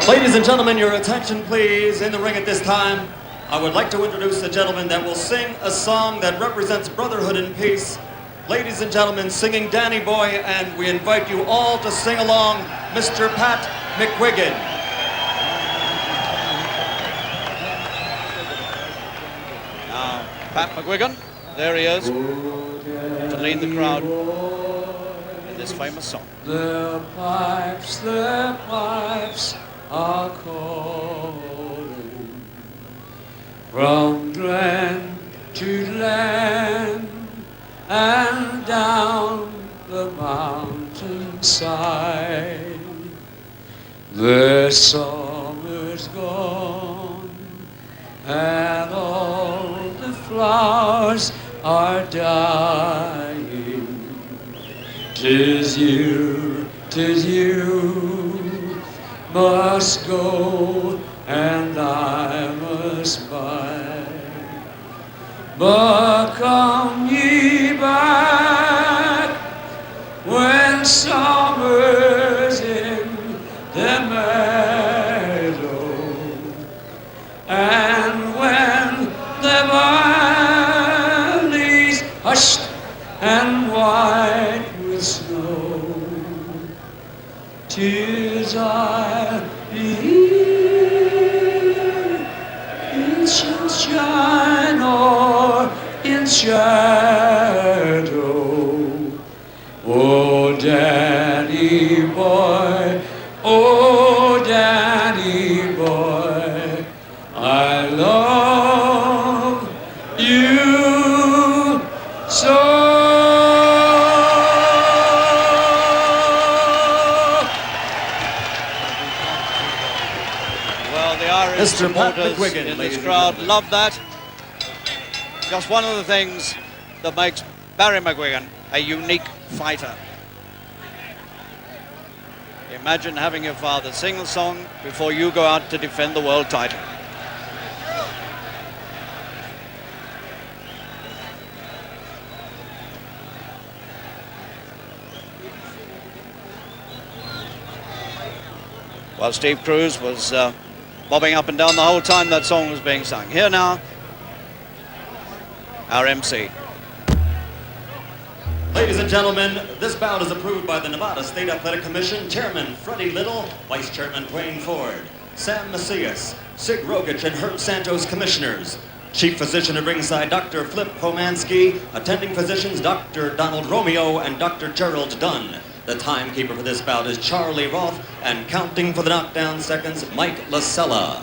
Ladies and gentlemen, your attention please. In the ring at this time, I would like to introduce the gentleman that will sing a song that represents brotherhood and peace. Ladies and gentlemen, singing Danny Boy, and we invite you all to sing along, Mr. Pat McGuigan. Now, Pat McGuigan, there he is, to lead the crowd in this famous song. The pipes are calling from glen to glen and down the mountainside. The summer's gone and all the flowers are dying. 'Tis you must go and I must bide. But come ye back when summer's in the meadow and when the valley's hushed and white with snow. 'Tis I'll be here in sunshine or in shadow. Oh, Danny boy, oh, Danny boy, I love you so. Mr. Pat Supporters McGuigan in this crowd love that. Just one of the things that makes Barry McGuigan a unique fighter. Imagine having your father sing the song before you go out to defend the world title. Well, Steve Cruz was bobbing up and down the whole time that song was being sung. Here now, our MC. Ladies and gentlemen, this bout is approved by the Nevada State Athletic Commission, Chairman Freddie Little, Vice Chairman Dwayne Ford, Sam Macias, Sig Rogich, and Herb Santos, Commissioners. Chief Physician at ringside, Dr. Flip Pomansky. Attending physicians, Dr. Donald Romeo and Dr. Gerald Dunn. The timekeeper for this bout is Charlie Roth, and counting for the knockdown seconds, Mike Lasella.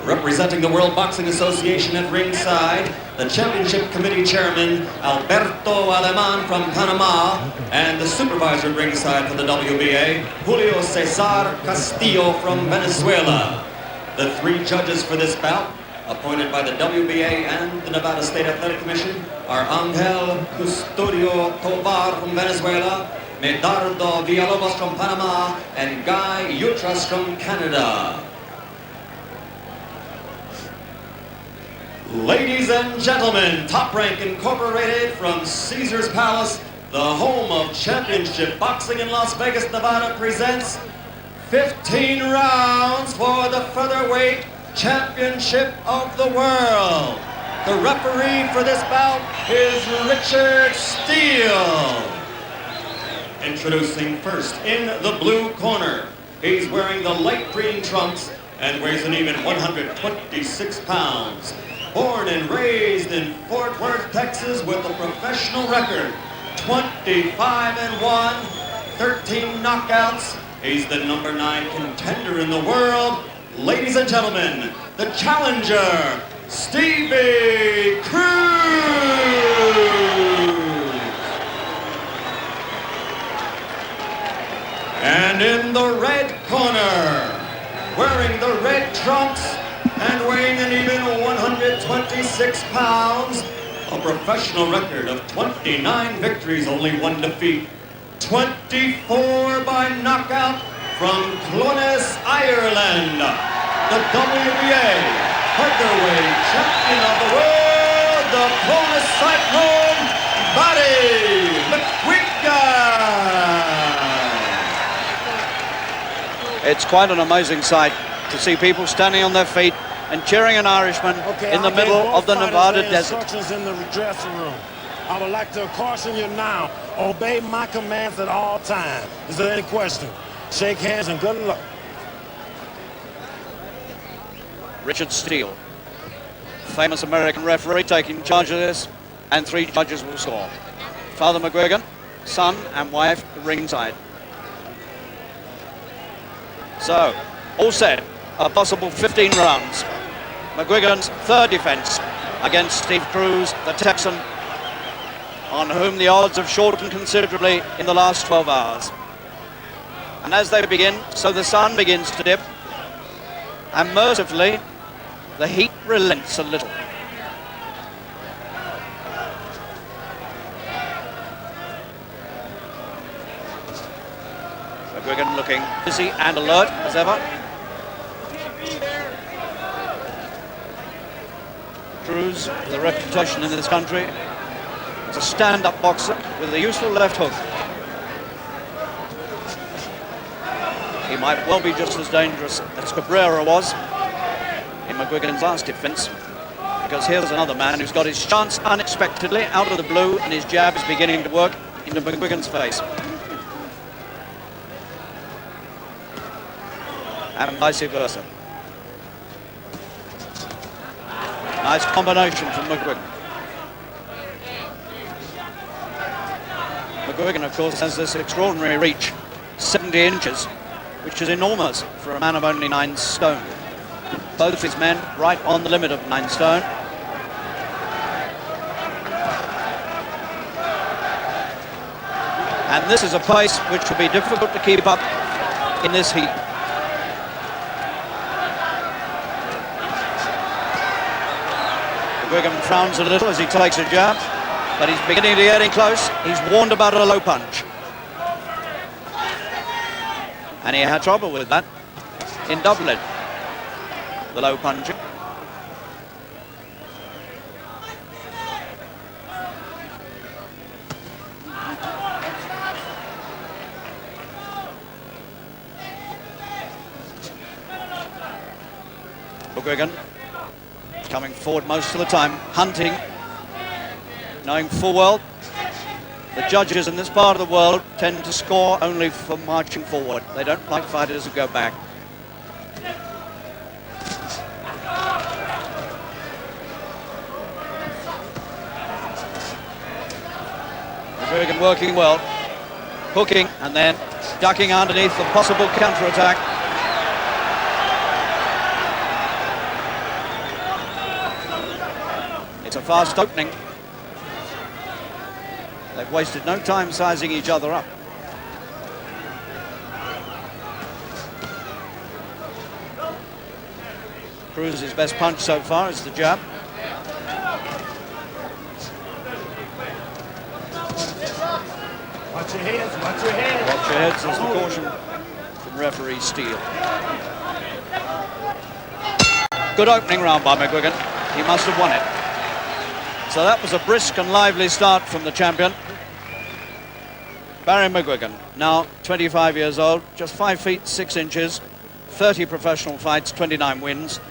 Representing the World Boxing Association at ringside, the Championship Committee Chairman, Alberto Aleman from Panama, and the supervisor at ringside for the WBA, Julio Cesar Castillo from Venezuela. The three judges for this bout, appointed by the WBA and the Nevada State Athletic Commission, are Angel Custodio Tovar from Venezuela, Medardo Villalobos from Panama, and Guy Utras from Canada. Ladies and gentlemen, Top Rank Incorporated from Caesar's Palace, the home of championship boxing in Las Vegas, Nevada, presents 15 rounds for the featherweight championship of the world. The referee for this bout is Richard Steele. Introducing first in the blue corner, he's wearing the light green trunks and weighs an even 126 pounds. Born and raised in Fort Worth, Texas, with a professional record, 25-1, 13 knockouts. He's the number 9 contender in the world. Ladies and gentlemen, the challenger, Steve Cruz. And in the red corner, wearing the red trunks and weighing an even 126 pounds, a professional record of 29 victories, only 1 defeat, 24 by knockout, from Clones, Ireland, the WBA featherweight champion of the world, the Clones Cyclone Barry McGuigan. It's quite an amazing sight to see people standing on their feet and cheering an Irishman in the middle of the Nevada desert. Instructions in the dressing room. I would like to caution you now, obey my commands at all times. Is there any question? Shake hands and good luck. Richard Steele, famous American referee, taking charge of this, and 3 judges will score. Father McGuigan, son and wife ringside. So, all set, a possible 15 rounds. McGuigan's 3rd defense against Steve Cruz, the Texan, on whom the odds have shortened considerably in the last 12 hours. And as they begin, so the sun begins to dip, and mercifully, the heat relents a little. McGuigan looking busy and alert as ever. Cruz, with a reputation in this country, is a stand-up boxer with a useful left hook. He might well be just as dangerous as Cabrera was in McGuigan's last defense, because here's another man who's got his chance unexpectedly out of the blue, and his jab is beginning to work into McGuigan's face. And vice versa. Nice combination from McGuigan. McGuigan, of course, has this extraordinary reach, 70 inches, which is enormous for a man of only 9 stone. Both his men right on the limit of 9 stone. And this is a pace which will be difficult to keep up in this heat. McGuigan frowns a little as he takes a jab, but he's beginning to get in close. He's warned about a low punch. And he had trouble with that in Dublin, the low punching. McGuigan coming forward most of the time, hunting, knowing full well the judges in this part of the world tend to score only for marching forward. They don't like fighters who go back. McGuigan working well, hooking and then ducking underneath the possible counter-attack. It's a fast opening. They've wasted no time sizing each other up. Cruz's best punch so far is the jab. Watch your heads, watch your heads. Watch your heads is the caution from referee Steele. Good opening round by McGuigan. He must have won it. So that was a brisk and lively start from the champion. Barry McGuigan, now 25 years old, just 5 feet 6 inches, 30 professional fights, 29 wins,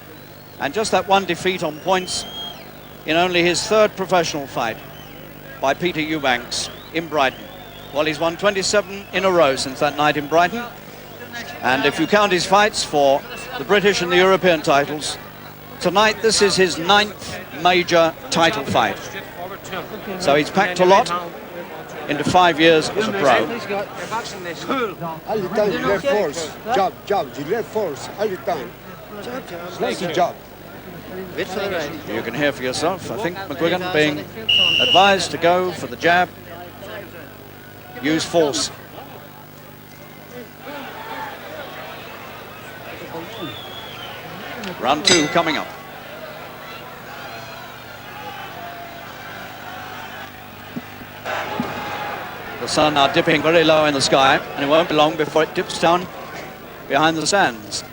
and just that one defeat on points in only his 3rd professional fight by Peter Eubanks in Brighton. Well, he's won 27 in a row since that night in Brighton, and if you count his fights for the British and the European titles, tonight this is his 9th major title fight. So he's packed a lot into 5 years as a pro. All the time, you left force. Jab, you left force all the time. Nice job. You can hear for yourself. I think McGuigan being advised to go for the jab, use force. Round 2 coming up. The sun now dipping very low in the sky, and it won't be long before it dips down behind the sands.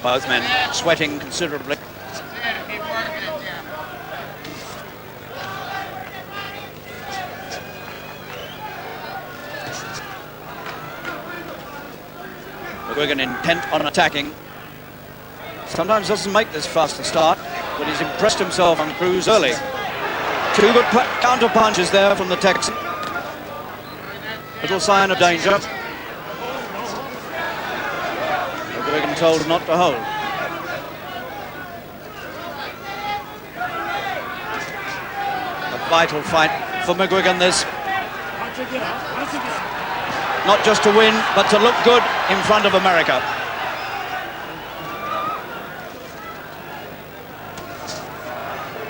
Both men sweating considerably. McGuigan intent on attacking. Sometimes doesn't make this fast a start, but he's impressed himself on Cruz early. Two good counter punches there from the Texan. Little sign of danger. McGuigan told not to hold. A vital fight for McGuigan this. Not just to win, but to look good in front of America.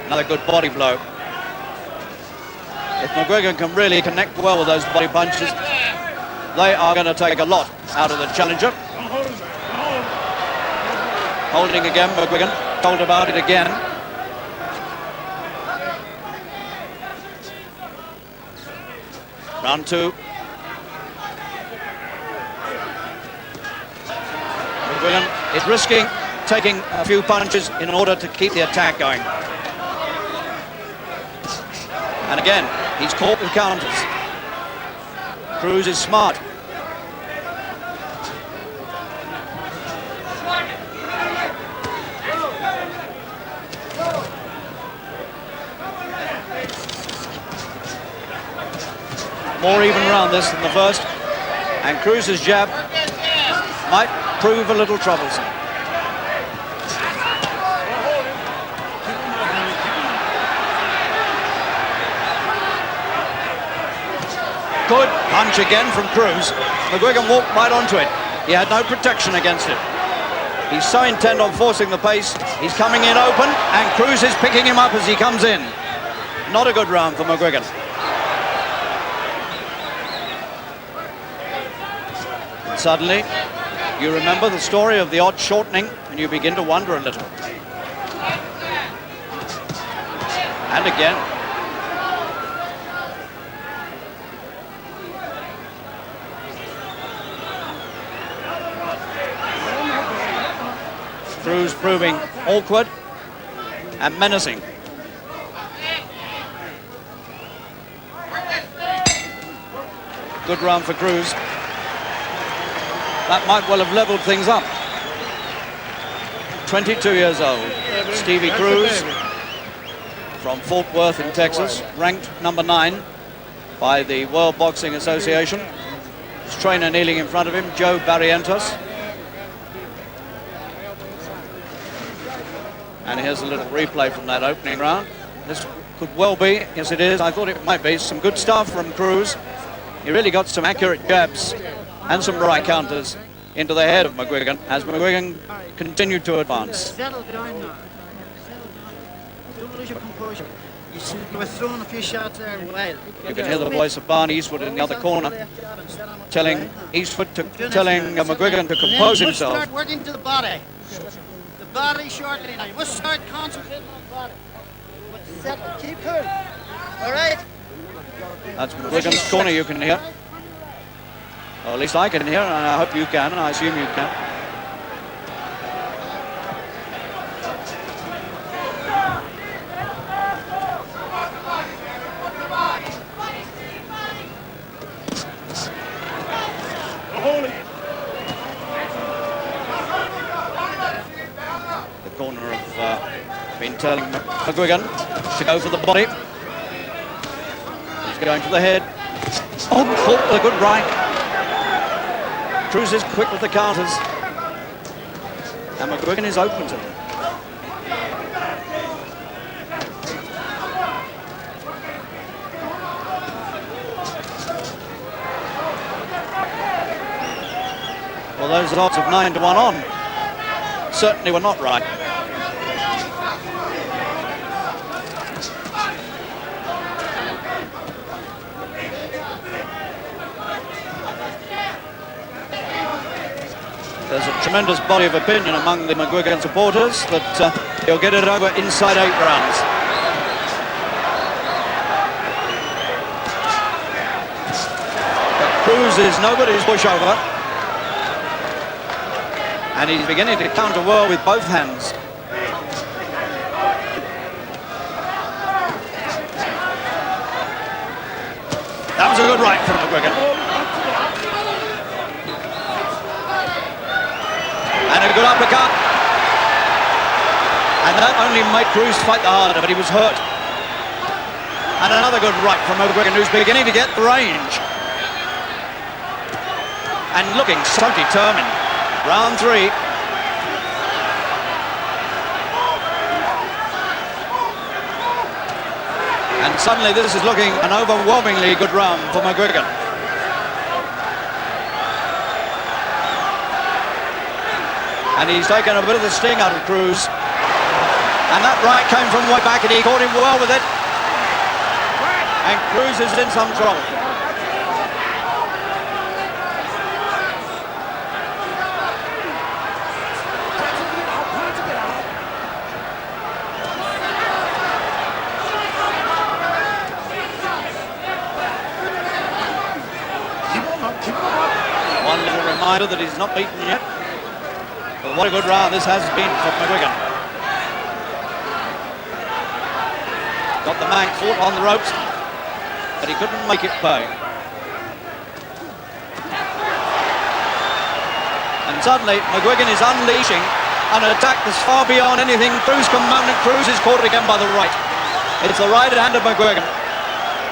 Another good body blow. If McGuigan can really connect well with those body punches, they are going to take a lot out of the challenger. Holding again, McGuigan. Told about it again. Round two. McGuigan is risking taking a few punches in order to keep the attack going. And again, he's caught with counters. Cruz is smart. More even round this than the first. And Cruz's jab might prove a little troublesome. Good punch again from Cruz. McGuigan walked right onto it. He had no protection against it. He's so intent on forcing the pace. He's coming in open, and Cruz is picking him up as he comes in. Not a good round for McGuigan. And suddenly, you remember the story of the odds shortening, and you begin to wonder a little. And again. Cruz proving awkward and menacing. Good round for Cruz. That might well have leveled things up. 22 years old. Stevie Cruz from Fort Worth in Texas, ranked number 9 by the World Boxing Association. His trainer kneeling in front of him, Joe Barrientos. And here's a little replay from that opening round. This could well be, yes it is, I thought it might be, some good stuff from Cruz. He really got some accurate jabs and some right counters into the head of McGuigan as McGuigan continued to advance. Settle down now. Settle down. Don't lose your composure. You were throwing a few shots there wide. You can hear the voice of Barney Eastwood in the other corner telling Eastwood to McGuigan to compose himself. Start working to the body. The body shortly now. You must start concentrating on the body. But settle. Keep cool. All right? That's McGuigan's corner you can hear. Or at least I can hear, and I hope you can, and I assume you can. The corner have been telling McGuigan to go for the body. He's going for the head. Oh, caught with a good right. Cruz is quick with the counters. And McGuigan is open to them. Well, those odds of 9 to 1 on certainly were not right. There's a tremendous body of opinion among the McGuigan supporters that he'll get it over inside 8 rounds. But Cruz is nobody's pushover. And he's beginning to counter well with both hands. That was a good right from McGuigan. And a good uppercut. And that only made Cruz fight the harder, but he was hurt. And another good right from McGuigan, who's beginning to get the range. And looking so determined. Round 3. And suddenly this is looking an overwhelmingly good round for McGuigan. And he's taken a bit of the sting out of Cruz. And that right came from way back, and he caught him well with it. And Cruz is in some trouble. One little reminder that he's not beaten yet. But what a good round this has been for McGuigan. Got the man caught on the ropes, but he couldn't make it pay. And suddenly McGuigan is unleashing an attack that's far beyond anything Cruz can mount, and Cruz is caught again by the right. It's the right hand of McGuigan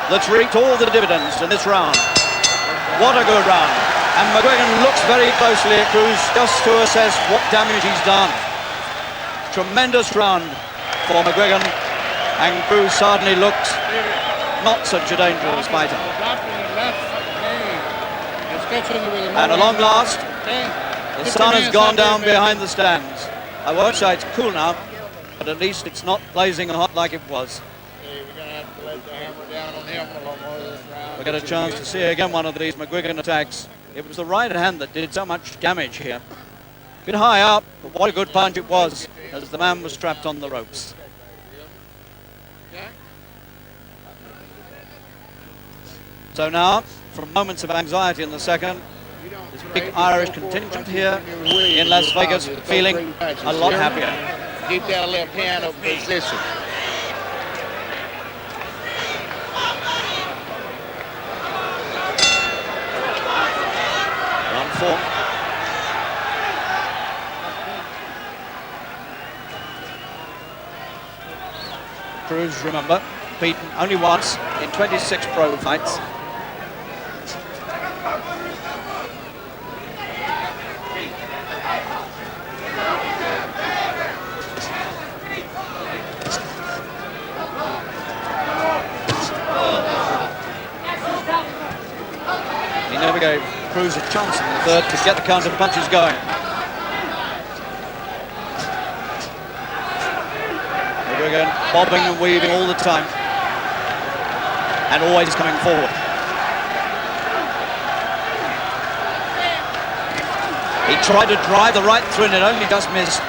that's reaped all the dividends in this round. What a good round. And McGuigan looks very closely at Cruz just to assess what damage he's done. Tremendous round for McGuigan, and Cruz certainly looks not such a dangerous fighter. And at long last, the sun has gone down behind the stands. I won't say it's cool now, but at least it's not blazing hot like it was. We get a chance to see again one of these McGuigan attacks. It was the right hand that did so much damage here. A bit high up, but what a good punch it was as the man was trapped on the ropes. So now, from moments of anxiety in the second, this big Irish contingent here in Las Vegas feeling a lot happier. Keep that left hand up position. Round 4. Cruz, remember, beaten only once in 26 pro fights. He never gave Cruz a chance in the third to get the counter punches going. McGuigan bobbing and weaving all the time, and always coming forward. He tried to drive the right through and it only just missed.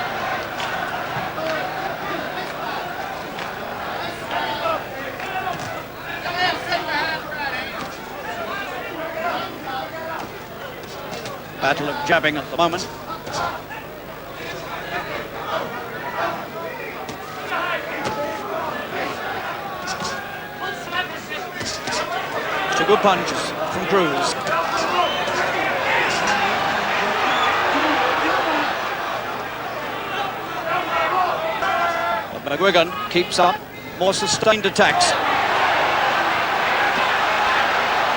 Battle of jabbing at the moment. Two good punches from Cruz. But McGuigan keeps up more sustained attacks.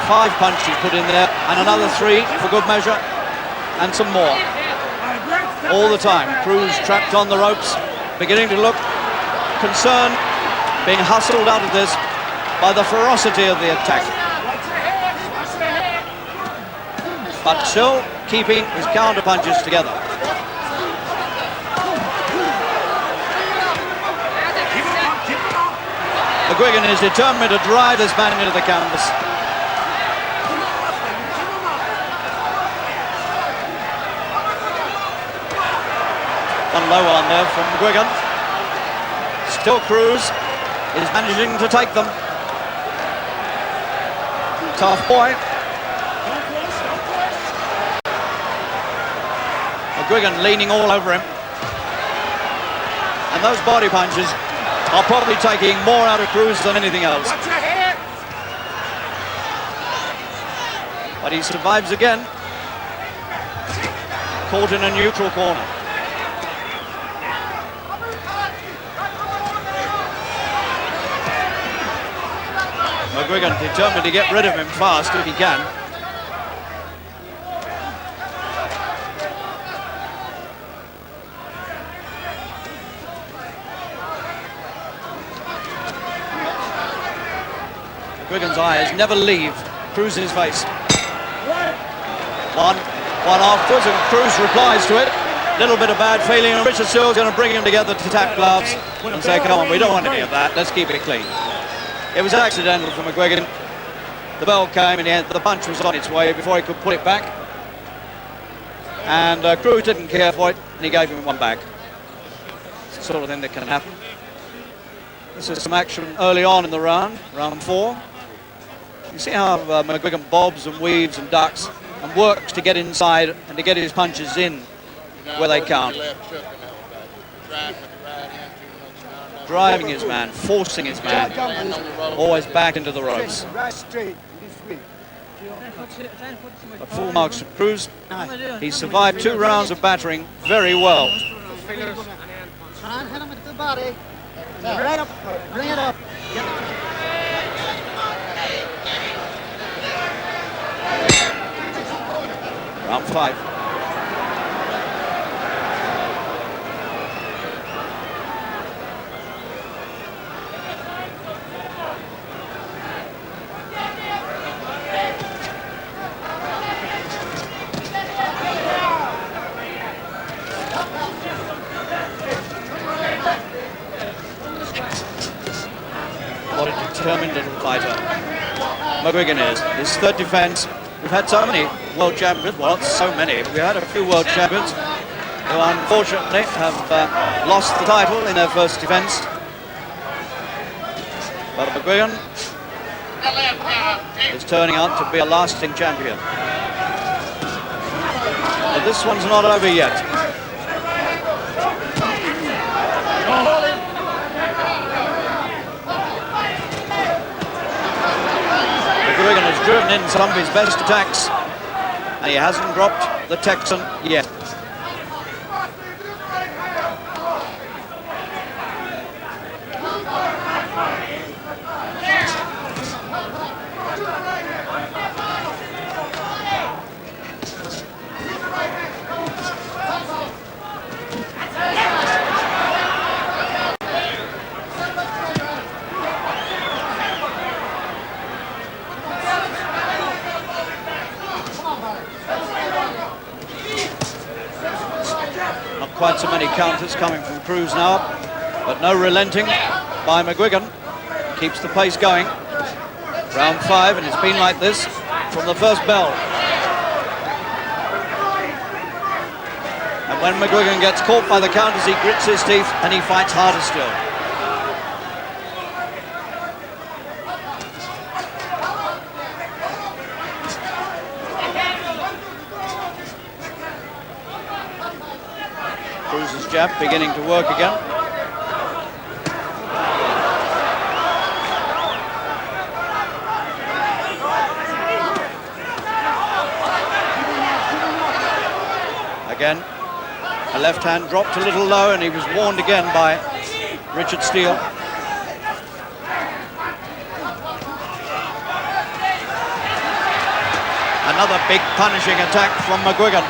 5 punches put in there, and another 3 for good measure, and some more. All the time, Cruz trapped on the ropes, beginning to look concerned, being hustled out of this by the ferocity of the attack. But still keeping his counter punches together. McGuigan is determined to drive this man into the canvas. One low on there from McGuigan. Still Cruz is managing to take them. Tough boy. McGuigan leaning all over him. And those body punches are probably taking more out of Cruz than anything else. But he survives again. Caught in a neutral corner. McGuigan determined to get rid of him fast if he can. McGuigan's eyes never leave Cruz's face. One afterwards, and Cruz replies to it. Little bit of bad feeling, and Richard Steele's going to bring him together to tap gloves and say, come on, we don't want any of that, let's keep it clean. It was accidental for McGuigan. The bell came in the end, the punch was on its way before he could put it back. And Cruz didn't care for it, and he gave him one back. It's the sort of thing that can happen. This is some action early on in the round 4. You see how McGuigan bobs and weaves and ducks and works to get inside and to get his punches in where they count. Driving his man, forcing his man, always back into the ropes. But full marks to Cruz. He survived 2 rounds of battering very well. Try and hit him with the body. Right up, bring it up. Round 5. What a determined little fighter McGuigan is. His 3rd defense. We've had so many world champions, well, not so many. We've had a few world champions who unfortunately have lost the title in their 1st defense. But McGuigan is turning out to be a lasting champion. But this one's not over yet. McGuigan has driven in some of his best attacks, and he hasn't dropped the Texan yet. Quite so many counters coming from Cruz now, but no relenting by McGuigan. Keeps the pace going. Round 5, and it's been like this from the first bell. And when McGuigan gets caught by the counters, he grits his teeth and he fights harder still. Cruz's jab beginning to work again. Again, a left hand dropped a little low, and he was warned again by Richard Steele. Another big punishing attack from McGuigan.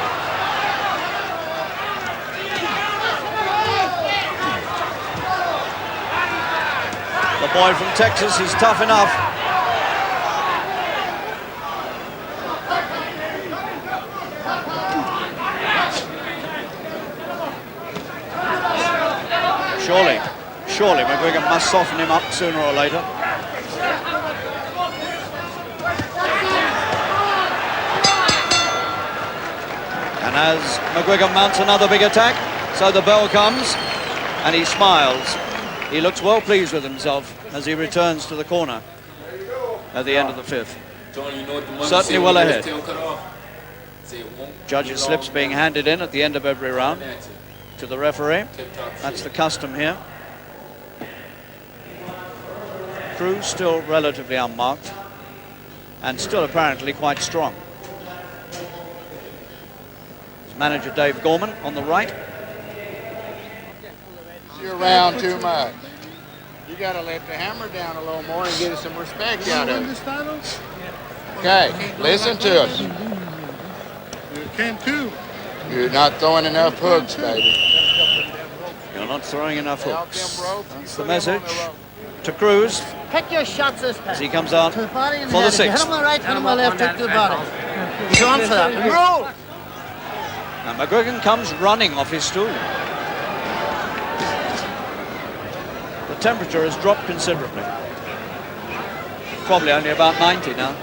The boy from Texas is tough enough. Surely McGuigan must soften him up sooner or later. And as McGuigan mounts another big attack, so the bell comes, and he smiles. He looks well pleased with himself as he returns to the corner at the end of the 5th. Certainly well ahead. Judges' slips being handed in at the end of every round to the referee. That's the custom here. Cruz still relatively unmarked and still apparently quite strong. His manager Dave Gorman on the right. You're around too much. You got to let the hammer down a little more and get some respect out of it. Okay, listen to us. You can too. You're not throwing enough hooks, baby. You're not throwing enough Out hooks. them ropes, That's you the put 'em on message the rope. to Cruz Pick your shots this as time. he comes out To the body and for head. the If you hit sixth. him on the right, hit him on the left, take to the body. He's on for that. And roll! And McGuigan comes running off his stool. The temperature has dropped considerably. Probably only about 90 now.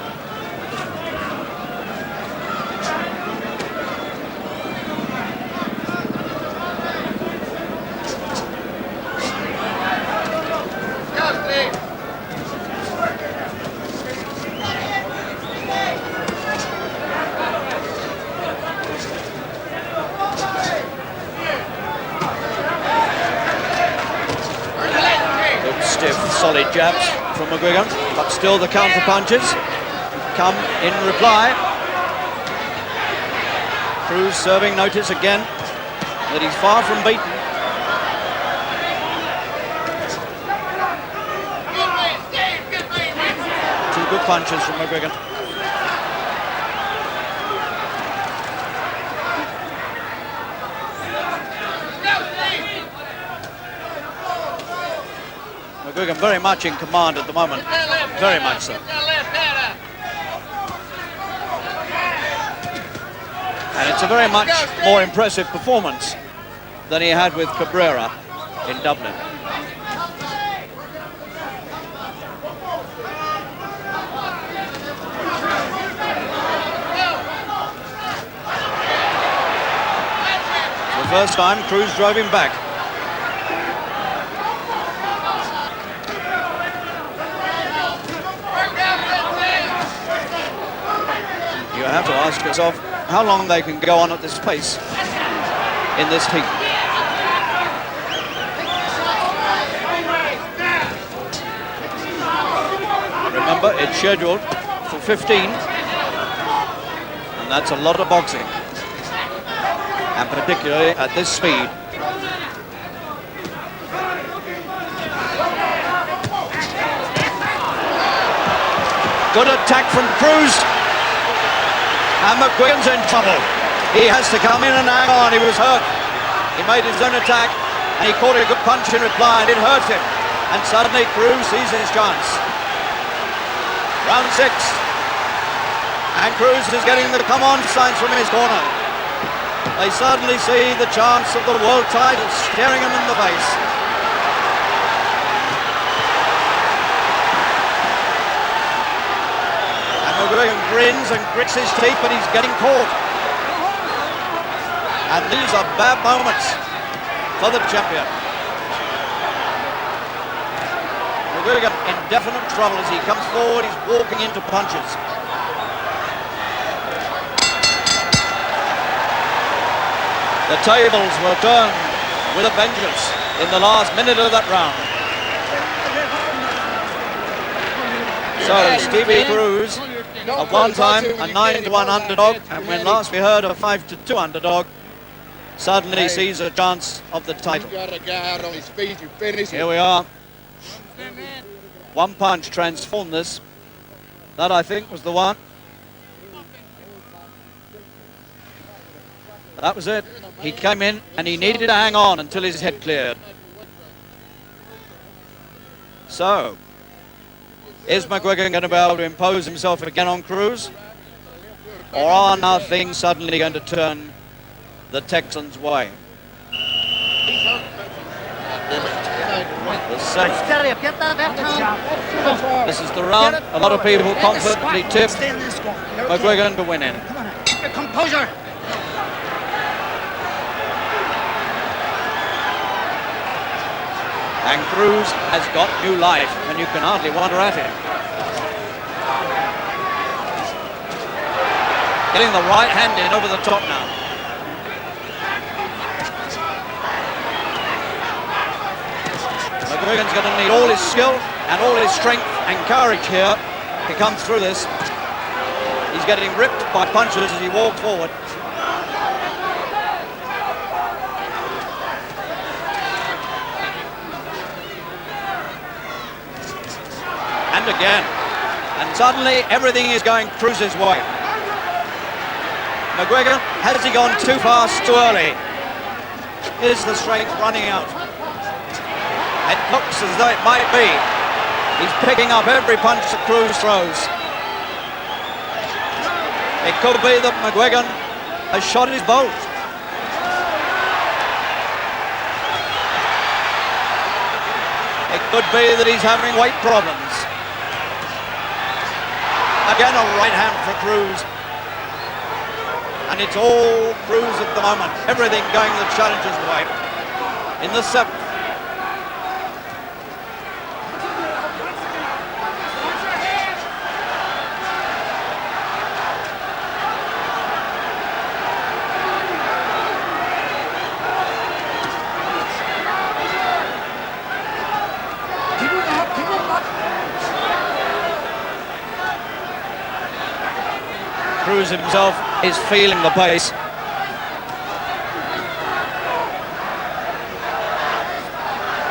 Stiff, solid jabs from McGuigan, but still the counter punches come in reply. Cruz serving notice again that he's far from beaten. Two good punches from McGuigan. McGuigan very much in command at the moment, very much so. And it's a very much more impressive performance than he had with Cabrera in Dublin. The first time, Cruz drove him back. You have to ask yourself how long they can go on at this pace in this heat. Remember, it's scheduled for 15, and that's a lot of boxing, and particularly at this speed. Good attack from Cruz. And McGuigan's in trouble. He has to come in and hang on. He was hurt. He made his own attack and he caught a good punch in reply and it hurt him. And suddenly Cruz sees his chance. Round 6. And Cruz is getting the come on signs from his corner. They suddenly see the chance of the world title staring him in the face. McGuigan grins and grits his teeth, but he's getting caught. And these are bad moments for the champion. McGuigan in definite trouble as he comes forward, he's walking into punches. The tables were turned with a vengeance in the last minute of that round. So Stevie Cruz, at one time a 9-1 underdog, and when last we heard a 5-2 underdog, suddenly sees a chance of the title. You got a guy out on his feet, you finish Here it. we are. One punch transformed this. That, I think, was the one. That was it. He came in and he needed to hang on until his head cleared. So, is McGuigan going to be able to impose himself again on Cruz? Or are now things suddenly going to turn the Texans' way? The second. Steady up, get that left hand. This is the round. A lot of people confidently tip McGuigan to win in. Come on now, keep your composure. And Cruz has got new life, and you can hardly wonder at it. Getting the right hand in over the top now. McGuigan's going to need all his skill and all his strength and courage here to come through this. He's getting ripped by punches as he walks forward. And again. And suddenly everything is going Cruz's way. McGuigan, has he gone too fast, too early? Is the strength running out? It looks as though it might be. He's picking up every punch that Cruz throws. It could be that McGuigan has shot his bolt. It could be that he's having weight problems. Again, a right hand for Cruz. And it's all Cruz at the moment. Everything going the challenger's way. In the 7th. Cruz himself is feeling the pace.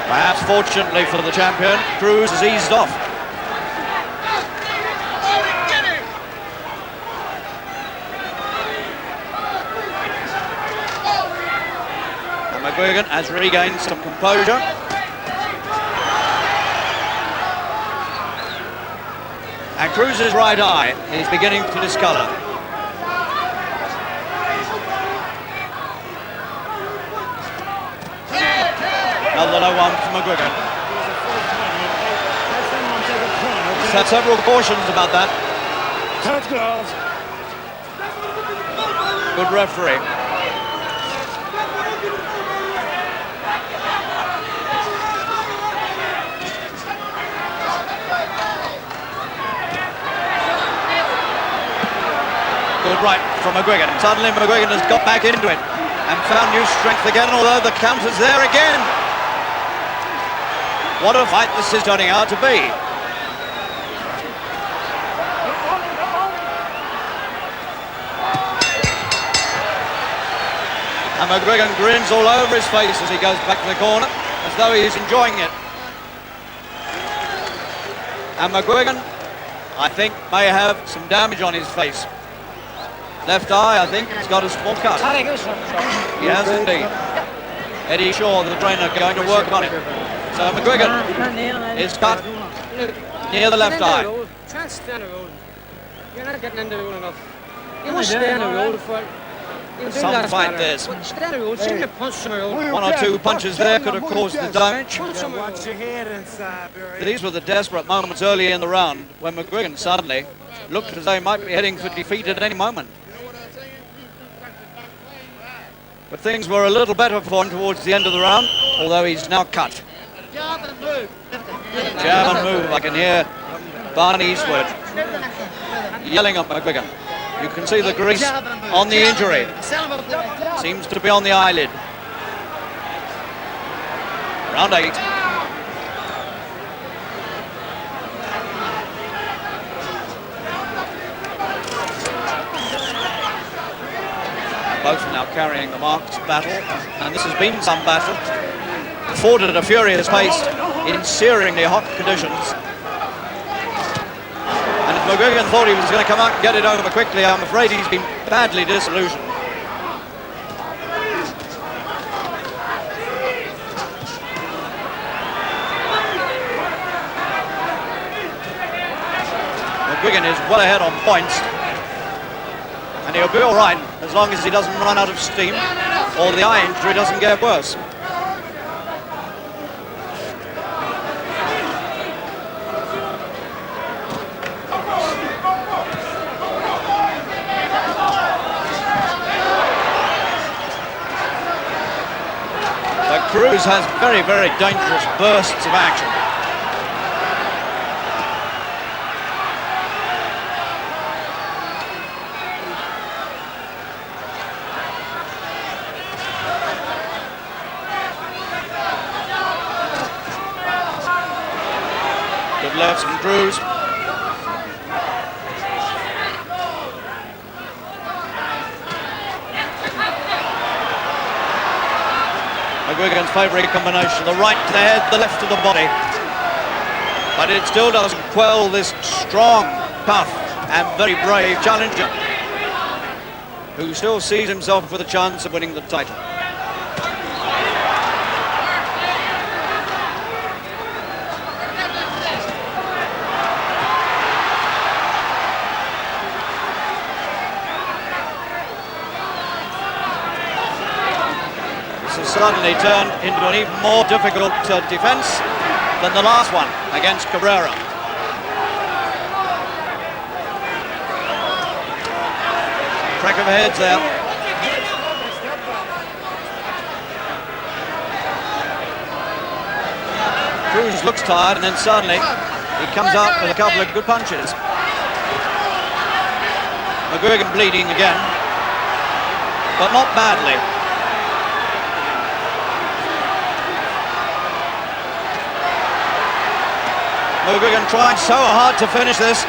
Perhaps fortunately for the champion, Cruz has eased off. And McGuigan has regained some composure. And Cruz's right eye is beginning to discolour. Another low one from McGuigan. He's had several cautions about that. Touch gloves. Good referee. Good right from McGuigan. Suddenly McGuigan has got back into it and found new strength again, although the counter's there again. What a fight this is turning out to be. And McGuigan grins all over his face as he goes back to the corner, as though he's enjoying it. And McGuigan, I think, may have some damage on his face. Left eye, I think, has got a small cut. He has indeed. Eddie Shaw, the trainer, going to work on it. So McGuigan is cut near the left eye. Can't stand around. You're not getting into the road enough. You must stay on the road for Some fight this. Stand around, see me punch some around. One or two punches there could have caused the damage. Watch your head inside, Barry. These were the desperate moments early in the round when McGuigan suddenly looked as though he might be heading for defeat at any moment. But things were a little better for him towards the end of the round, although he's now cut. Jab and move. Jab and move. I can hear Barney Eastwood yelling at McGuigan. You can see the grease on the injury. Seems to be on the eyelid. Round 8. Both now carrying the marks of battle, and this has been some battle. Fought at a furious pace in searingly hot conditions. And if McGuigan thought he was going to come out and get it over quickly, I'm afraid he's been badly disillusioned. McGuigan is well ahead on points. And he'll be all right as long as he doesn't run out of steam or the eye injury doesn't get worse. But Cruz has very, very dangerous bursts of action. Good lefts from Cruz. McGuigan's favourite combination, the right to the head, the left to the body. But it still doesn't quell this strong, tough, and very brave challenger, who still sees himself with a chance of winning the title. This has suddenly turned into an even more difficult defense than the last one against Cabrera. Crack of heads there. Cruz looks tired, and then suddenly he comes out with a couple of good punches. McGuigan bleeding again, but not badly. McGuigan trying so hard to finish this,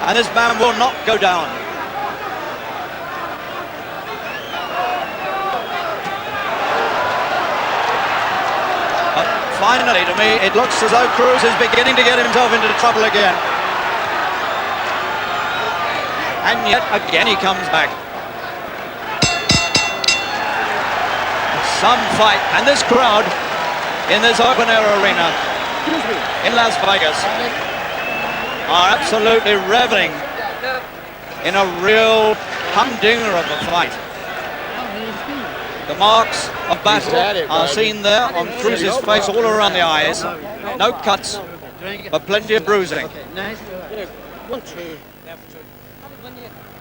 and this man will not go down. But finally, to me, it looks as though Cruz is beginning to get himself into trouble again. And yet again he comes back. Some fight, and this crowd in this open air arena in Las Vegas are absolutely reveling in a real humdinger of a fight. The marks of battle are seen there on Cruz's face, all around the eyes. No cuts, but plenty of bruising.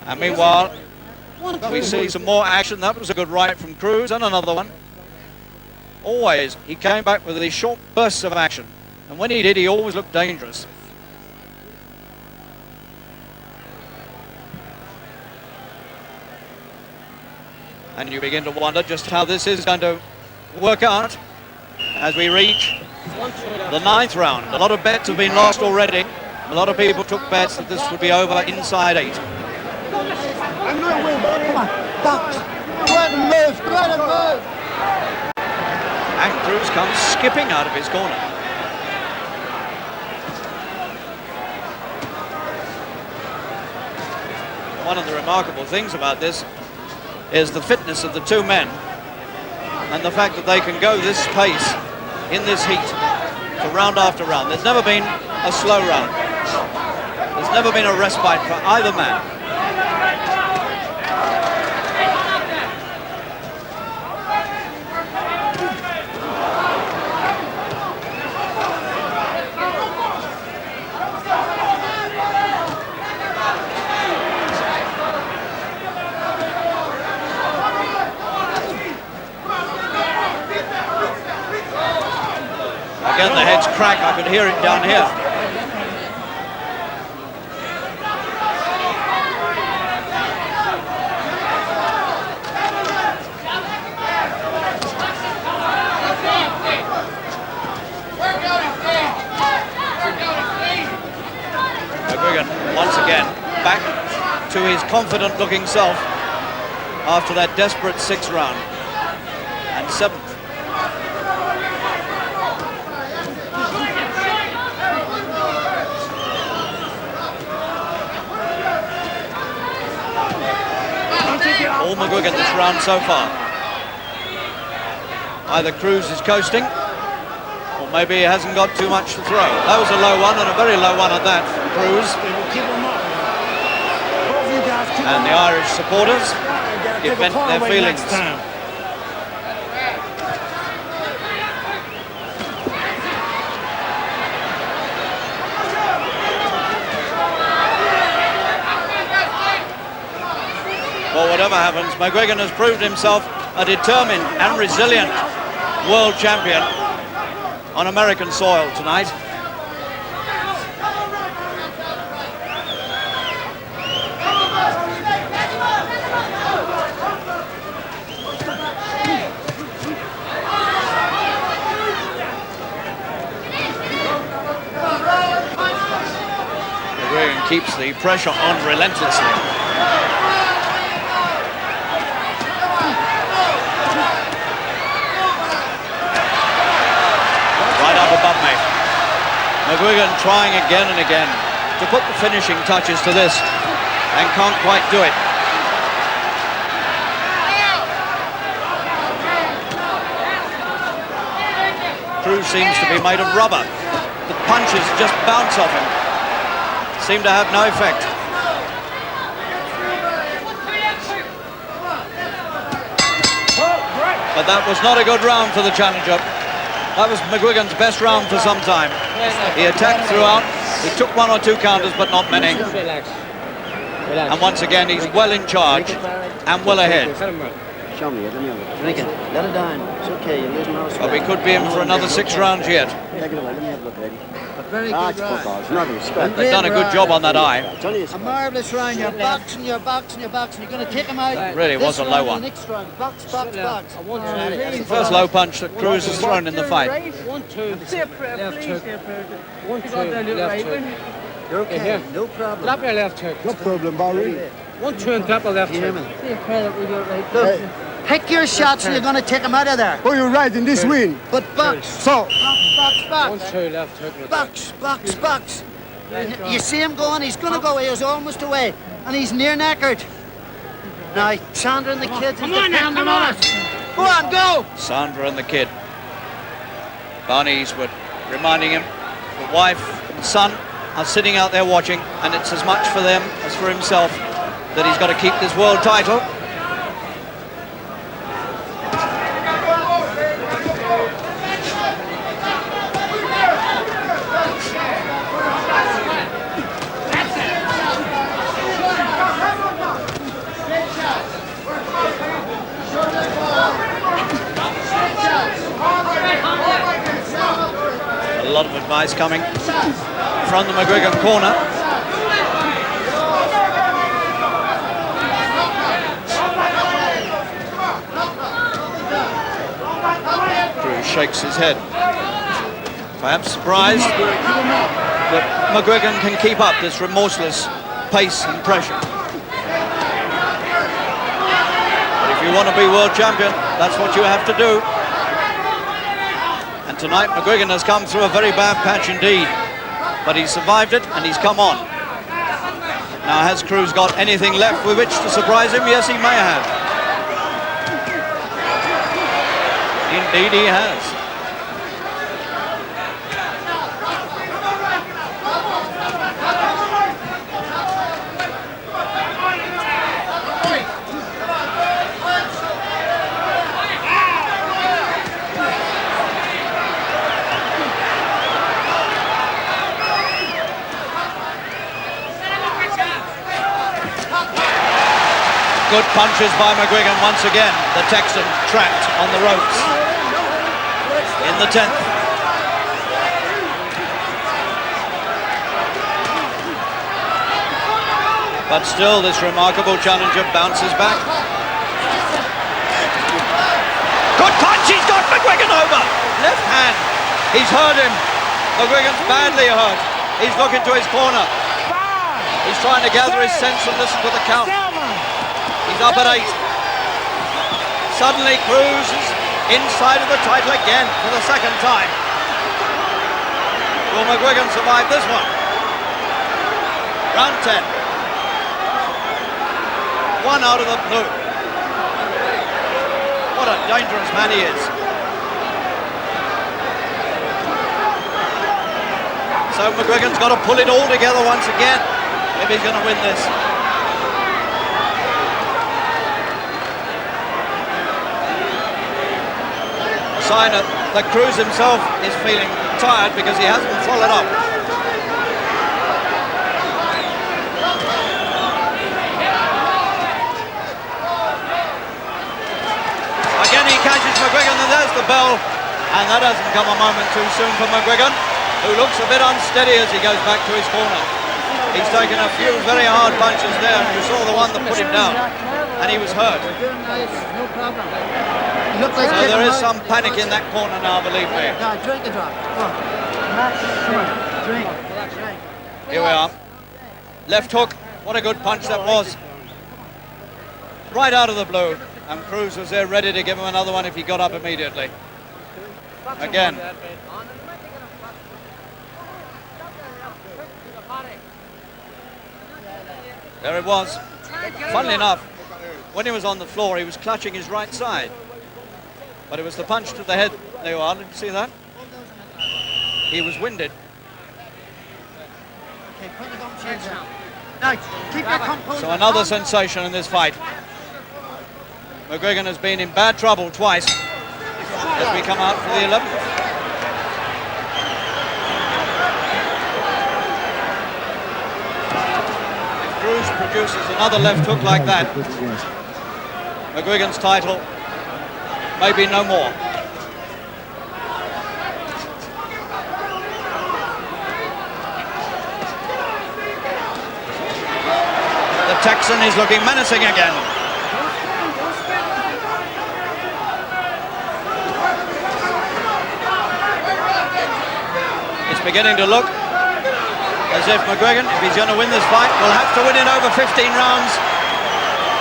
And meanwhile, we see some more action. That was a good right from Cruz, and another one. Always, he came back with these short bursts of action. And when he did, he always looked dangerous. And you begin to wonder just how this is going to work out as we reach the 9th round. A lot of bets have been lost already. A lot of people took bets that this would be over inside 8. I'm not winning, come on, box. Go ahead and move, go ahead and move. And Cruz comes skipping out of his corner. One of the remarkable things about this is the fitness of the two men, and the fact that they can go this pace in this heat for round after round. There's never been a slow round. There's never been a respite for either man. Again, the heads crack. I could hear it down here. McGuigan, once again, back to his confident-looking self after that desperate 6th round and 7th. All McGuigan this round so far. Either Cruz is coasting, or maybe he hasn't got too much to throw. That was a low one, and a very low one at that from Cruz. And the Irish supporters give vent to their feelings. Well, whatever happens, McGuigan has proved himself a determined and resilient world champion on American soil tonight. McGuigan keeps the pressure on relentlessly. Above me. McGuigan trying again and again to put the finishing touches to this and can't quite do it. Cruz seems to be made of rubber. The punches just bounce off him. Seem to have no effect. But that was not a good round for the challenger. That was McGuigan's best round for some time. He attacked throughout. He took 1 or 2 counters, but not many. And once again, he's well in charge and well ahead. Show me it. Let me have it. Drink it. Let it down. It's okay. You're losing no respect. But we could be in for another 6 rounds yet. Take it away. Let me have a look, lady. A very good round. Not respect. They've done a good job on that eye. A marvellous round. You're boxing, you're boxing, you're boxing. You're going to take him out. Really was a low one. Next round. Box, box, box. It's the first low punch that Cruz has thrown in the fight. 1, 2. Left hook. 1, 2. Left hook. You're okay. No problem. Drop your left hook. No problem, Barry. 1, 2 and drop your left hook. Look, pick your shots and you're going to take him out of there. Oh, you're right in this win. But box. So, Box, 1, box. 2 left hook. Box, box, box. You see him going, he's going to go, he's almost away. And he's near knackered. Now, Sandra and the kids. Come on now, come on. Go on, go. Sandra and the kid. Barney Eastwood reminding him the wife and son are sitting out there watching, and it's as much for them as for himself that he's got to keep this world title. A lot of advice coming from the McGuigan corner. Cruz shakes his head, perhaps surprised that McGuigan can keep up this remorseless pace and pressure. But if you want to be world champion, that's what you have to do. And tonight McGuigan has come through a very bad patch indeed, but he's survived it and he's come on. Now, has Cruz got anything left with which to surprise him? Yes, he may have. Indeed he has. Good punches by McGuigan once again. The Texan trapped on the ropes in the 10th. But still, this remarkable challenger bounces back. Good punch, he's got McGuigan over. Left hand, he's hurt him. McGuigan's badly hurt. He's looking to his corner. He's trying to gather his sense and listen to the count. He's up at 8. Suddenly Cruz is inside of the title again for the 2nd time. Will McGuigan survive this one? Round 10. 1 out of the blue. What a dangerous man he is. So McGuigan's got to pull it all together once again if he's going to win this. Sign that Cruz himself is feeling tired because he hasn't followed up. Again he catches McGuigan, and there's the bell, and that doesn't come a moment too soon for McGuigan, who looks a bit unsteady as he goes back to his corner. He's taken a few very hard punches there, and you saw the one that put him down, and he was hurt. No problem. Like so there is some panic in that corner now, believe me. No, drink a drop. Come on. Drink. Here we are. Left hook. What a good punch that was. Right out of the blue. And Cruz was there ready to give him another one if he got up immediately. Again. There it was. Funnily enough, when he was on the floor, he was clutching his right side. But it was the punch to the head. There you are, did you see that? He was winded. Okay, put the gum chains down. Now, keep your composure. So another sensation in this fight. McGuigan has been in bad trouble twice as we come out for the 11th. If Cruz produces another left hook like that, McGuigan's title may be no more. The Texan is looking menacing again. It's beginning to look as if McGuigan, if he's going to win this fight, will have to win it over 15 rounds,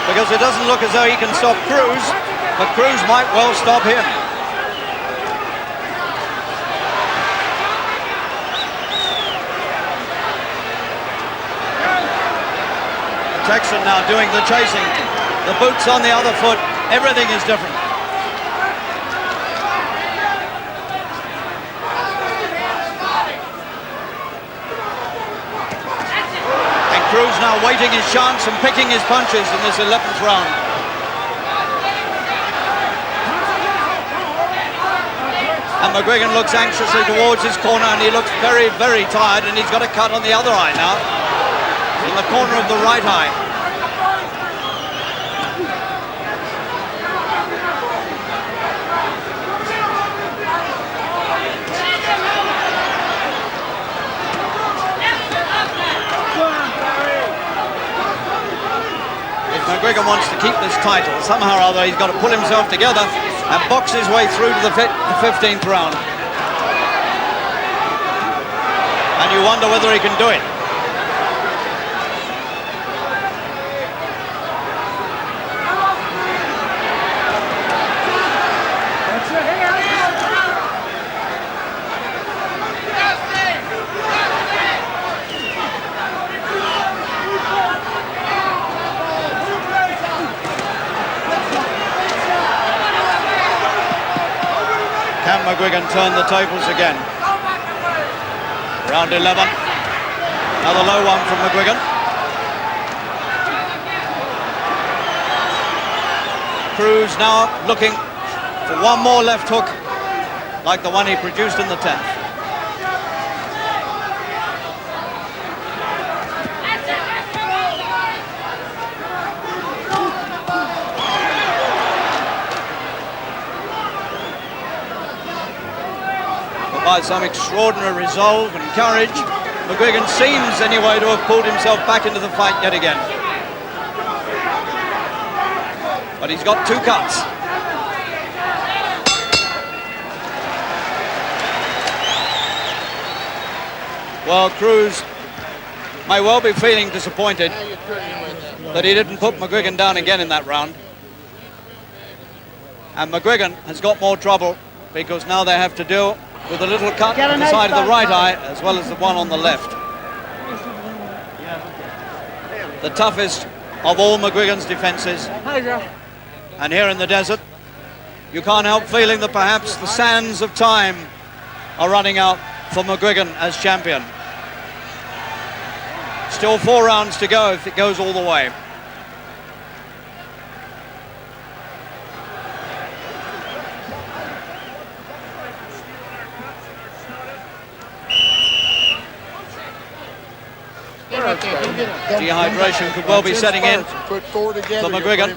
because it doesn't look as though he can stop Cruz, but Cruz might well stop him. Texan now doing the chasing. The boots on the other foot. Everything is different. And Cruz now waiting his chance and picking his punches in this 11th round. And McGuigan looks anxiously towards his corner, and he looks very, very tired, and he's got a cut on the other eye now. In the corner of the right eye. If McGuigan wants to keep this title, somehow or other he's got to pull himself together and box his way through to the 15th round. And you wonder whether he can do it. Can McGuigan turn the tables again? Round 11. Another low one from McGuigan. Cruz now looking for one more left hook like the one he produced in the 10th. By some extraordinary resolve and courage, McGuigan seems anyway to have pulled himself back into the fight yet again. But he's got two cuts. Well, Cruz may well be feeling disappointed that he didn't put McGuigan down again in that round. And McGuigan has got more trouble because now they have to deal with a little cut on the side of the right eye as well as the one on the left. The toughest of all McGuigan's defences. And here in the desert, you can't help feeling that perhaps the sands of time are running out for McGuigan as champion. Still 4 rounds to go if it goes all the way. Dehydration could well be setting in for McGuigan.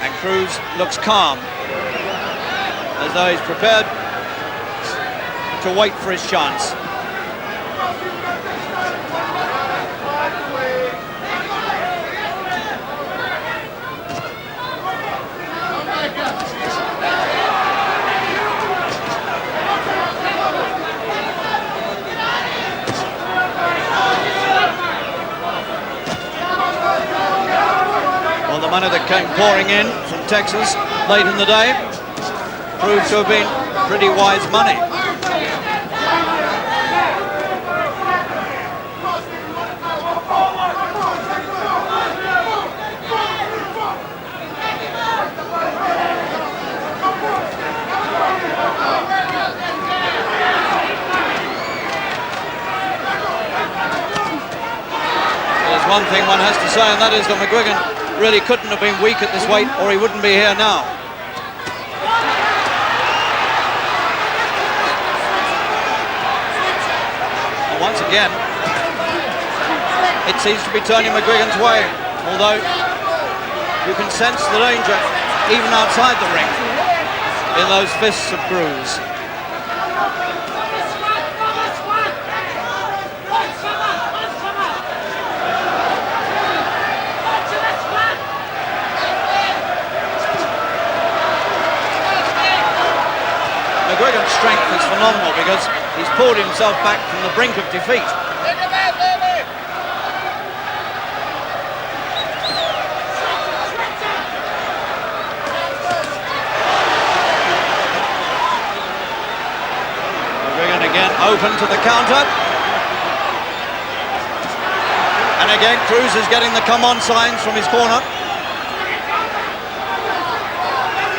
And Cruz looks calm, as though he's prepared to wait for his chance. The money that came pouring in from Texas late in the day proved to have been pretty wise money. one thing one has to say, and that is that McGuigan really couldn't have been weak at this weight, or he wouldn't be here now. And once again, it seems to be turning McGuigan's way, although you can sense the danger even outside the ring in those fists of Cruz. McGuigan's strength is phenomenal because he's pulled himself back from the brink of defeat. McGuigan again open to the counter. And again Cruz is getting the come on signs from his corner.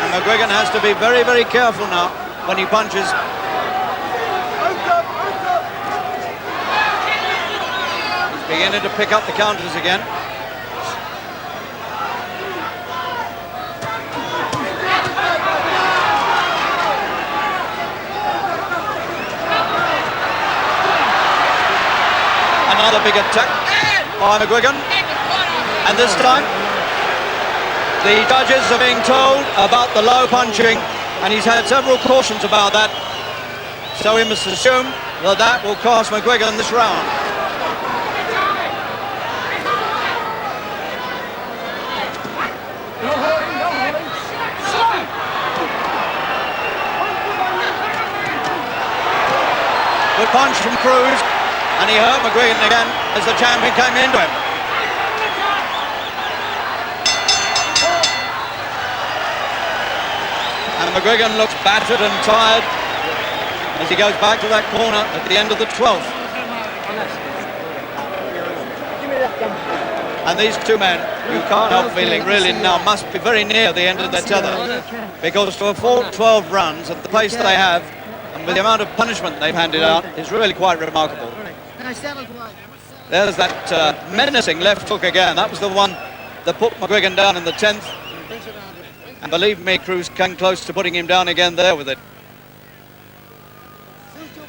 And McGuigan has to be very, very careful now when he punches. He's beginning to pick up the counters again. Another big attack by McGuigan. And this time, the judges are being told about the low punching, and he's had several cautions about that. So we must assume that that will cost McGuigan this round. Good punch from Cruz, and he hurt McGuigan again as the champion came into him. And McGuigan looks battered and tired as he goes back to that corner at the end of the 12th. And these two men, you can't help feeling really now must be very near the end of their tether, because to have fought 12 rounds at the pace they have, and with the amount of punishment they've handed out, is really quite remarkable. There's that menacing left hook again. That was the one that put McGuigan down in the 10th. And believe me, Cruz came close to putting him down again there with it.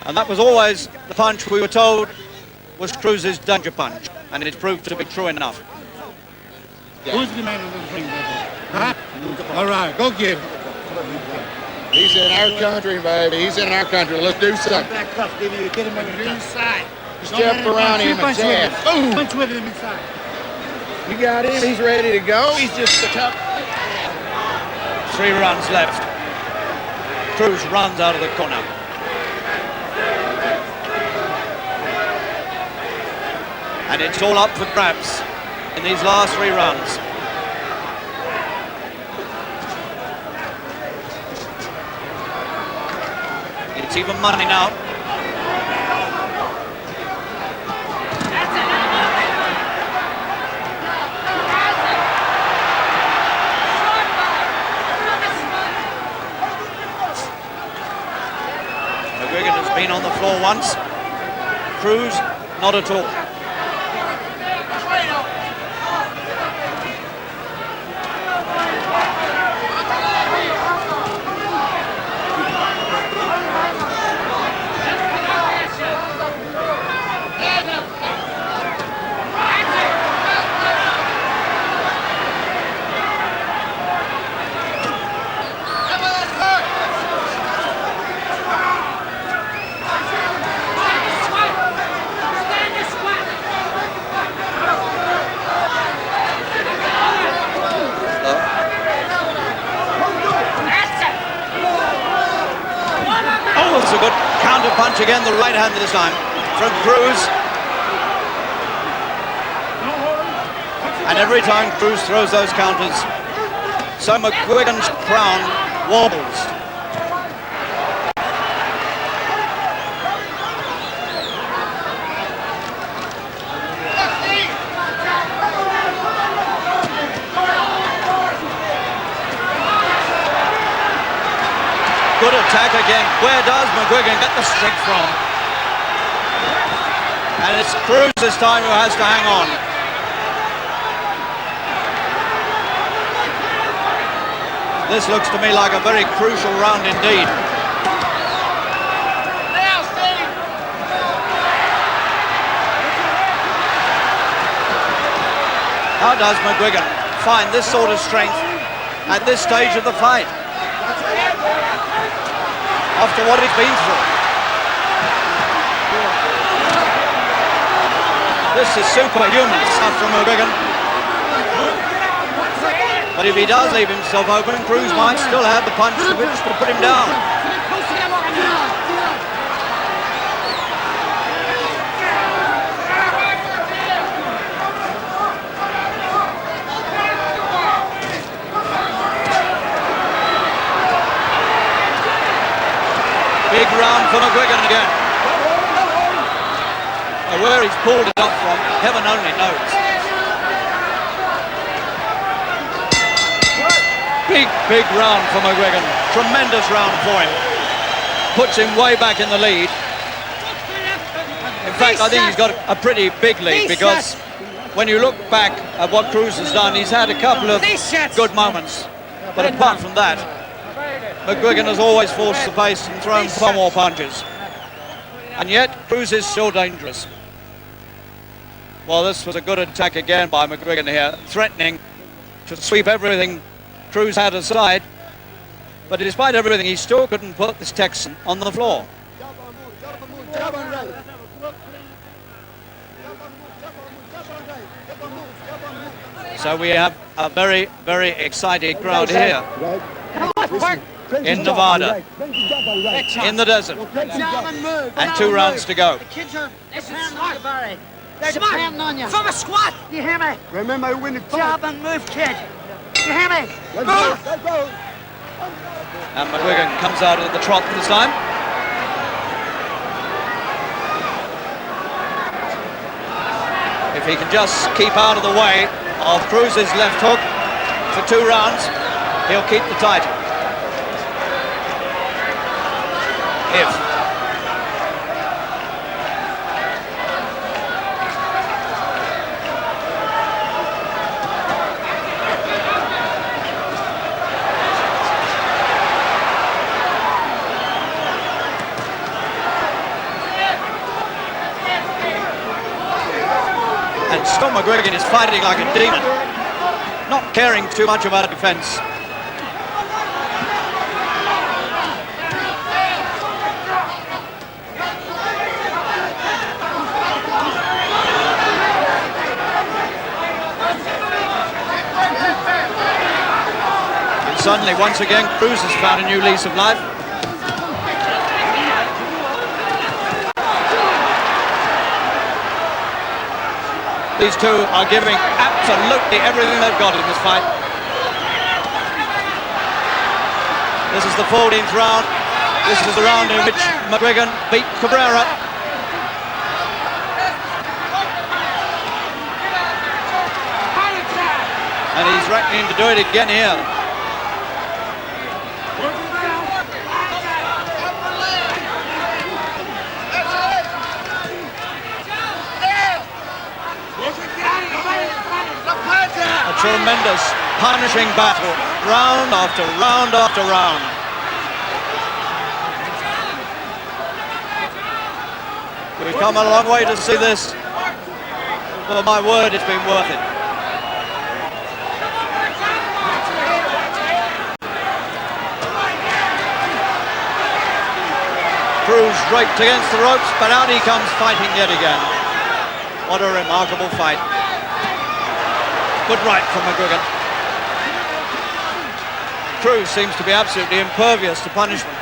And that was always the punch we were told was Cruz's danger punch, and it's proved to be true enough. Who's the man of the ring, huh? All right, go get him. He's in our country, baby. He's in our country. Let's do something. Back up, get him on the inside. Step around him and jab. Boom. Punch with him inside. You got him. He's ready to go. He's just a tough. 3 rounds left. Cruz runs out of the corner. And it's all up for grabs in these last 3 rounds. It's even money now. McGuigan has been on the floor once. Cruz, not at all. A good counter punch again, the right hand this time from Cruz. And every time Cruz throws those counters, so McGuigan's crown wobbles. Good attack again. Where does McGuigan get the strength from? And it's Cruz this time who has to hang on. This looks to me like a very crucial round indeed. How does McGuigan find this sort of strength at this stage of the fight? After what he's been through. This is superhuman stuff from McGuigan. But if he does leave himself open, Cruz might still have the punch to which to put him down. Big round for McGuigan again. Now where he's pulled it up from, heaven only knows. Big round for McGuigan. Tremendous round for him. Puts him way back in the lead. In fact, I think he's got a pretty big lead because when you look back at what Cruz has done, he's had a couple of good moments. But apart from that, McGuigan has always forced the pace and thrown far more punches. And yet, Cruz is still dangerous. Well, this was a good attack again by McGuigan here, threatening to sweep everything Cruz had aside. But despite everything, he still couldn't put this Texan on the floor. So we have a very, very excited crowd here in Nevada, in the desert, and 2 rounds to go. The kids are depending on you, Barry. They're depending on you. From a squat! You hear me? Remember, I win the Job and move, kid. You hear me? Let's go, let's go. And McGuigan comes out at the trot this time. If he can just keep out of the way of Cruz's left hook for 2 rounds, he'll keep the title. And Scott McGuigan is fighting like a demon, not caring too much about defense. And suddenly, once again, Cruz has found a new lease of life. These two are giving absolutely everything they've got in this fight. This is the 14th round. This is the round in which McGuigan beat Cabrera. And he's reckoning to do it again here. A tremendous punishing battle, round after round after round. We've come a long way to see this. Well, my word, it's been worth it. Cruz draped against the ropes, but out he comes fighting yet again. What a remarkable fight. Good right from McGuigan. Cruz seems to be absolutely impervious to punishment.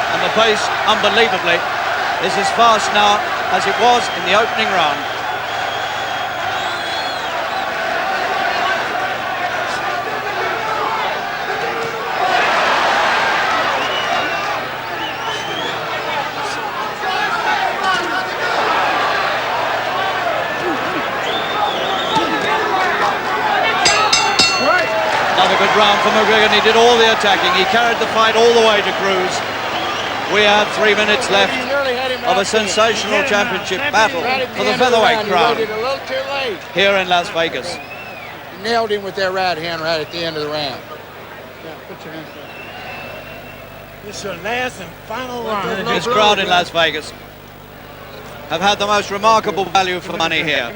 And the pace, unbelievably, is as fast now as it was in the opening round. McGuigan, he did all the attacking. He carried the fight all the way to Cruz. We have 3 minutes left of a sensational championship battle for the featherweight crown here in Las Vegas. You nailed him with that right hand right at the end of the round. Yeah, put your hands up. This is your last and final round. This crowd in Las Vegas have had the most remarkable value for money here.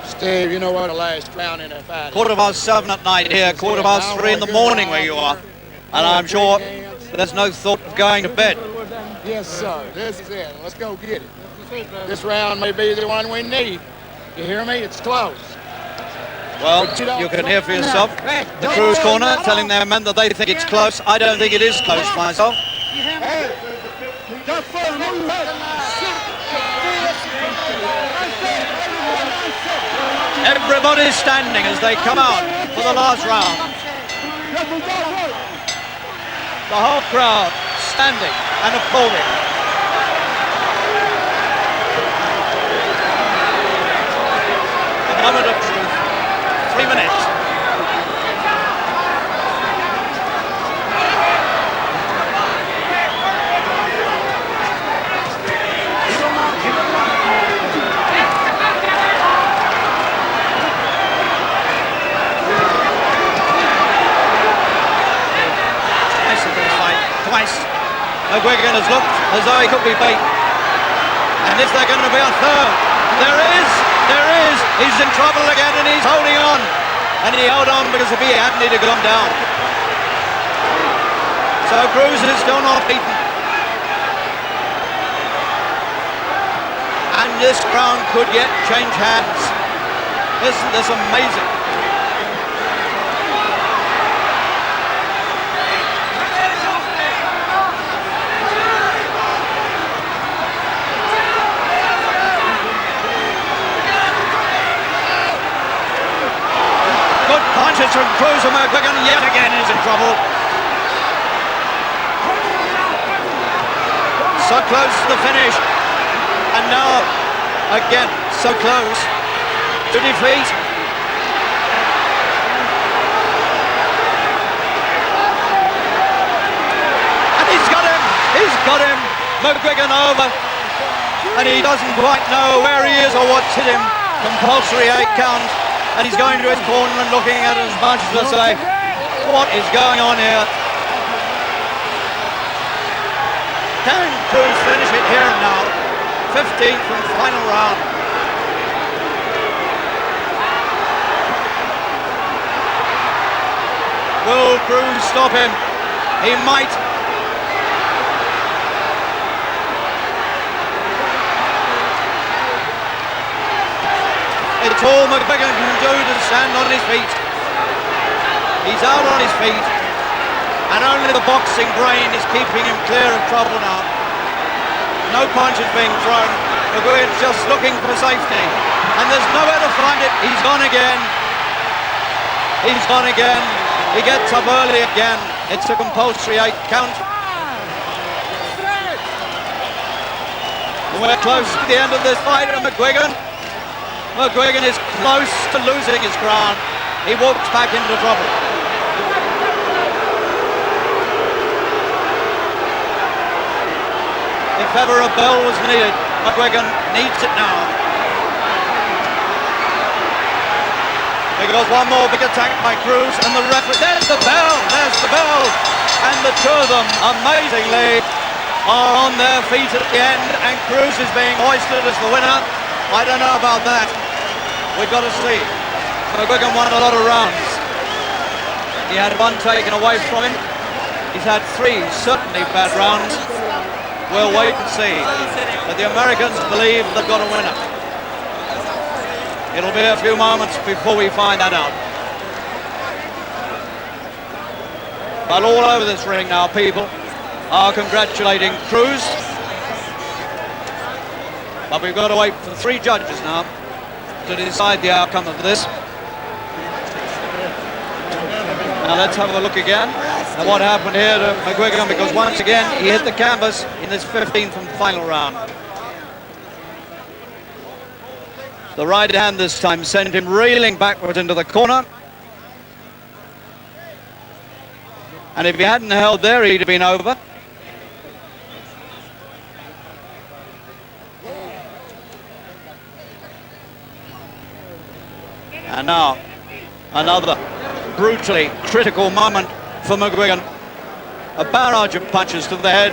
Steve, you know what? The last round in a fight. 7:15 at night here, 3:15 in the morning where you are. And I'm sure there's no thought of going to bed. Yes, sir. This is it. Let's go get it. This round may be the one we need. You hear me? It's close. Well, you can hear for yourself. The Cruz corner telling their men that they think it's close. I don't think it is close myself. Everybody's standing as they come out for the last round. The whole crowd standing and applauding. A moment of truth. 3 minutes. Twice. McGuigan has looked as though he could be beat. And is there going to be a third? There is. He's in trouble again and he's holding on. And he held on because if he hadn't, he'd have gone down. So Cruz is still not beaten. And this crown could yet change hands. Isn't this amazing? Punches from Cruz, and McGuigan yet again is in trouble. So close to the finish. And now, again, so close to defeat. And he's got him. McGuigan over. And he doesn't quite know where he is or what's hit him. Compulsory 8 count. And he's going to his corner and looking at it as much as to say, what is going on here? Can Cruz finish it here and now? 15th and final round. Will Cruz stop him? He might. It's all McGuigan can do to stand on his feet. He's out on his feet. And only the boxing brain is keeping him clear of trouble now. No punches being thrown. McGuigan's just looking for safety. And there's nowhere to find it. He's gone again. He's gone again. He gets up early again. It's a compulsory 8 count. And we're close to the end of this fight, and McGuigan is close to losing his crown. He walks back into trouble. If ever a bell was needed, McGuigan needs it now. Because one more big attack by Cruz and the referee. There's the bell. And the two of them, amazingly, are on their feet at the end, and Cruz is being hoisted as the winner. I don't know about that. We've got to see. McGuigan won a lot of rounds. He had one taken away from him. He's had 3 certainly bad rounds. We'll wait and see. But the Americans believe they've got a winner. It'll be a few moments before we find that out. But all over this ring now, people are congratulating Cruz. But we've got to wait for 3 judges now to decide the outcome of this. Now let's have a look again at what happened here to McGuigan, because once again he hit the canvas in this 15th and final round. The right hand this time sent him reeling backwards into the corner. And if he hadn't held there, he'd have been over. And now, another brutally critical moment for McGuigan. A barrage of punches to the head,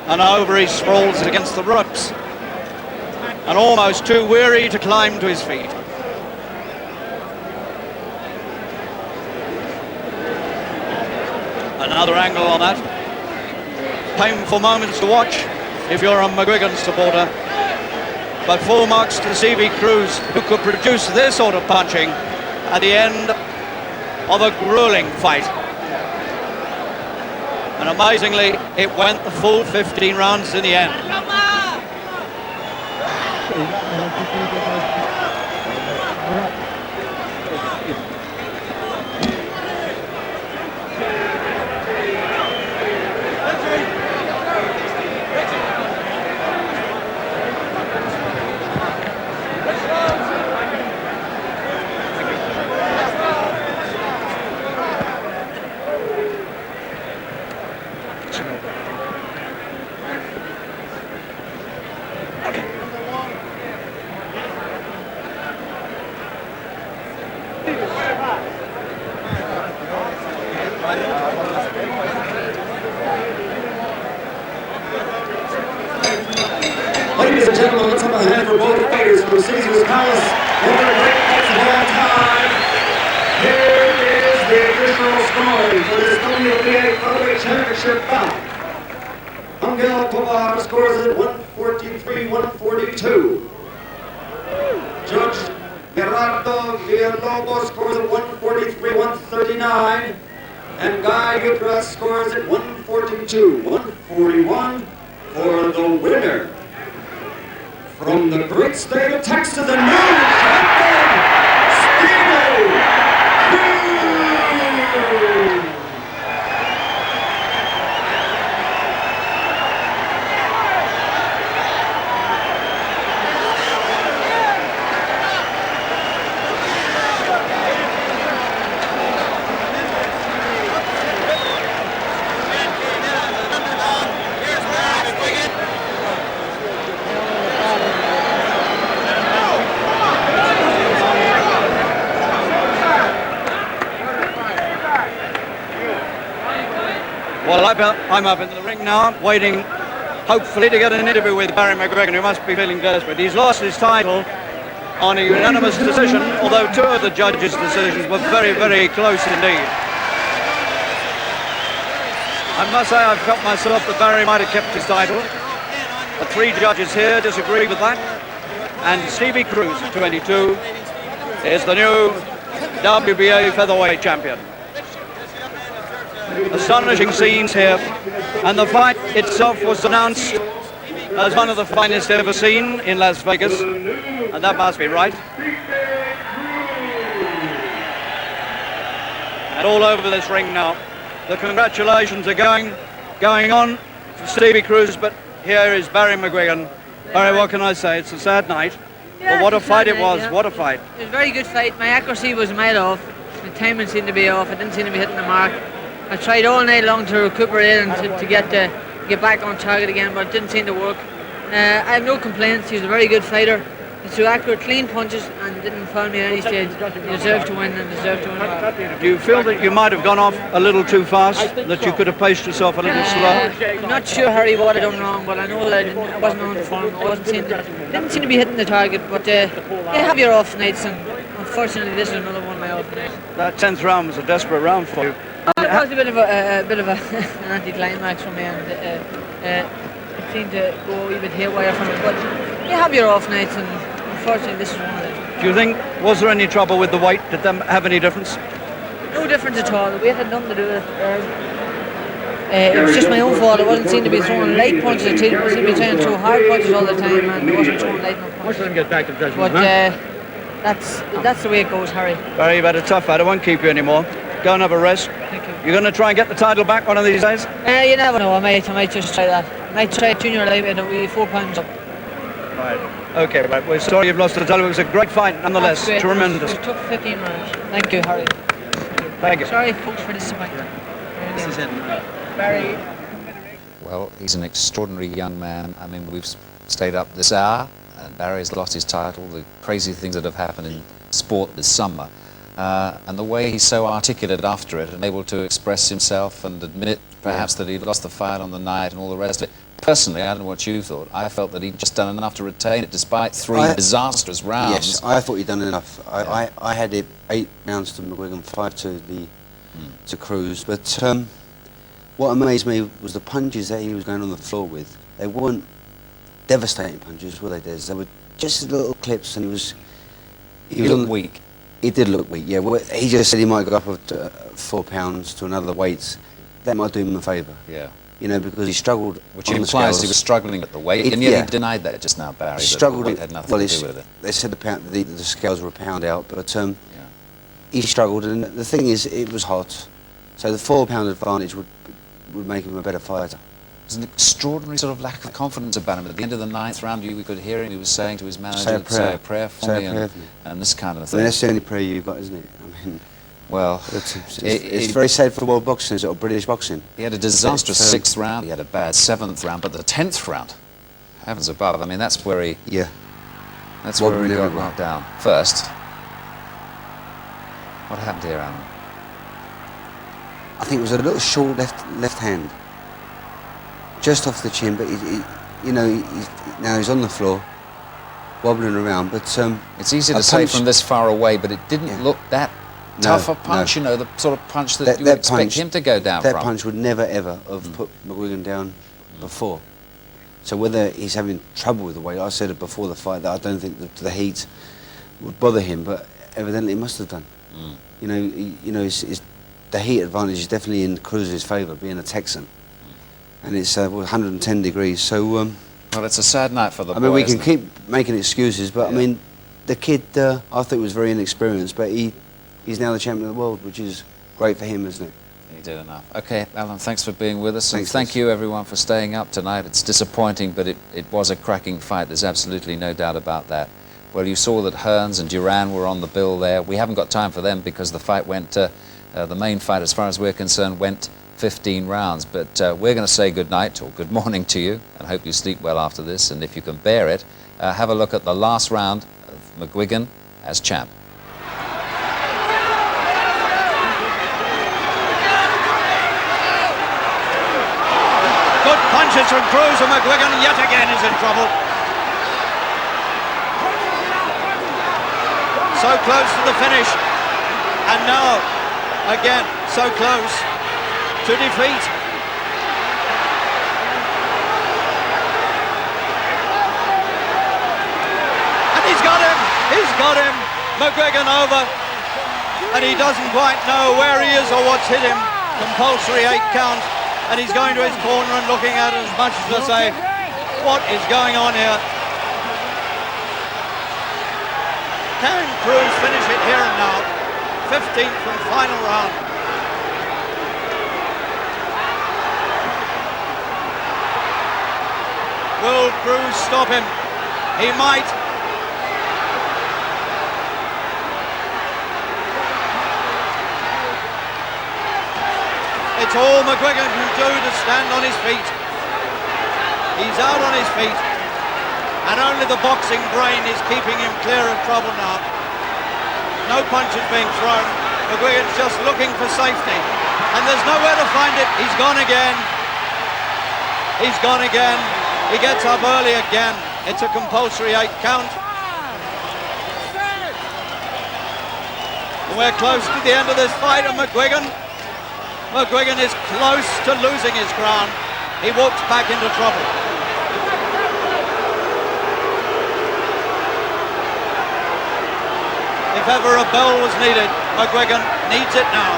and over he sprawls against the ropes, and almost too weary to climb to his feet. Another angle on that. Painful moments to watch if you're a McGuigan supporter. But full marks to Steve Cruz, who could produce this sort of punching at the end of a grueling fight. And amazingly, it went the full 15 rounds in the end. Ladies and gentlemen, let's have a hand for both fighters from Caesar's Palace. One of the great fights of all time. Here is the official scoring for this WBA Featherweight Championship bout. Angel Tovar scores at 143-142. Judge Gerardo Villalobos scores at 143-139. And Guy Utras scores at 142-141 for the winner. From the great state of Texas, the new champion, Steve Cruz! Well, I'm up in the ring now, waiting, hopefully, to get an interview with Barry McGuigan, who must be feeling desperate. He's lost his title on a unanimous decision, although two of the judges' decisions were very, very close indeed. I must say I've felt myself that Barry might have kept his title. The three judges here disagree with that. And Stevie Cruz, 22, is the new WBA featherweight champion. Astonishing scenes here, and the fight itself was announced as one of the finest ever seen in Las Vegas, and that must be right. And all over this ring now, the congratulations are going on for Stevie Cruz, but here is Barry McGuigan. Barry, what can I say? It's a sad night, but what a fight it was, what a fight. It was a very good fight. My accuracy was made off, the timing seemed to be off, I didn't seem to be hitting the mark. I tried all night long to recuperate and to get back on target again, but it didn't seem to work. I have no complaints. He was a very good fighter. He threw accurate, clean punches and didn't foul me at any stage. He deserved to win and deserved to win well. Do you feel that you might have gone off a little too fast, that you could have paced yourself a little slower? I'm not sure, Harry, what I done wrong, but I know that I wasn't on the form. Didn't seem to be hitting the target, but you have your off nights, and unfortunately this is another one of my off nights. That 10th round was a desperate round for you. It was a bit of an anti-climax for me, and it seemed to go a wee bit haywire from it. But you have your off nights, and unfortunately, this is one of them. Do you think, was there any trouble with the weight? Did that have any difference? No difference at all. The weight had nothing to do with it. It was just my own fault. I wasn't seen to be throwing light punches. I seemed to be trying to throw hard punches all the time, and I wasn't throwing light enough punches. But that's the way it goes, Harry. Barry, you've had a tough fight. I won't keep you anymore. Go and have a rest. Thank you. You're going to try and get the title back one of these days? You never know. I might just try that. I might try junior lightweight and weigh 4 pounds up. Right. Okay, right. We're sorry you've lost the title. It was a great fight, nonetheless. Tremendous. It took 15 rounds. Thank you, Harry. Thank you. Sorry, folks, for disappointing. This is it. Well, he's an extraordinary young man. I mean, we've stayed up this hour, and Barry's lost his title, the crazy things that have happened in sport this summer. And the way he's so articulate after it and able to express himself and admit perhaps that he'd lost the fight on the night and all the rest of it. Personally, I don't know what you thought. I felt that he'd just done enough to retain it despite three disastrous rounds. Yes, I thought he'd done enough. I had it 8 rounds to McGuigan, 5 to Cruz. But what amazed me was the punches that he was going on the floor with. They weren't devastating punches, were they, Des? They were just little clips, and he looked weak. He did look weak, yeah. Well, he just said he might go up 4 pounds to another weight. That might do him a favour. Yeah. You know, because he struggled. Which implies he was struggling at the weight, and yet he denied that just now, Barry. He struggled. That the weight had nothing to do with it. They said the scales were a pound out, but he struggled, and the thing is, it was hot. So the 4 pound advantage would make him a better fighter. There's an extraordinary sort of lack of confidence about him. At the end of the 9th round, we could hear him. He was saying to his manager, "Say a prayer for me," and this kind of thing. I mean, that's the only prayer you've got, isn't it? I mean, well, it's very sad for world boxing, or British boxing. He had a disastrous 6th round. He had a bad 7th round, but the 10th round, heavens above. I mean, that's where he. Yeah. That's where he got knocked down. First, what happened here, Alan? I think it was a little short left hand, just off the chin. But now he's on the floor, wobbling around. But it's easy to say from this far away, but it didn't look that tough a punch. You know, the sort of punch that you would expect him to go down from. That punch would never ever have put McGuigan down before. So whether he's having trouble with the weight, I said it before the fight that I don't think the heat would bother him, but evidently it must have done. You know, the heat advantage is definitely in Cruz's favour, being a Texan, and it's 110 degrees. So well, it's a sad night for the boy. I mean, we can keep making excuses, but I mean, the kid I thought was very inexperienced, but he's now the champion of the world, which is great for him, isn't it? He did enough. Okay, Alan, thanks for being with us, and thank you everyone for staying up tonight. It's disappointing, but it was a cracking fight. There's absolutely no doubt about that. Well, you saw that Hearns and Duran were on the bill there. We haven't got time for them because the fight went, the main fight, as far as we're concerned, went 15 rounds. But we're going to say good night or good morning to you, and hope you sleep well after this. And if you can bear it, have a look at the last round of McGuigan as champ. Good punches from Cruz, and McGuigan yet again is in trouble. So close to the finish, and now, again, so close to defeat. And he's got him, McGuigan over, and he doesn't quite know where he is or what's hit him. Compulsory 8 count, and he's going to his corner and looking at it as much as to say, what is going on here? Can Cruz finish it here and now? 15th and final round. Will Cruz stop him? He might. It's all McGuigan can do to stand on his feet. He's out on his feet. And only the boxing brain is keeping him clear of trouble now. No punches being thrown. McGuigan's just looking for safety. And there's nowhere to find it. He's gone again. He's gone again. He gets up early again. It's a compulsory 8 count. And we're close to the end of this fight, and McGuigan is close to losing his crown. He walks back into trouble. If ever a bell was needed, McGuigan needs it now.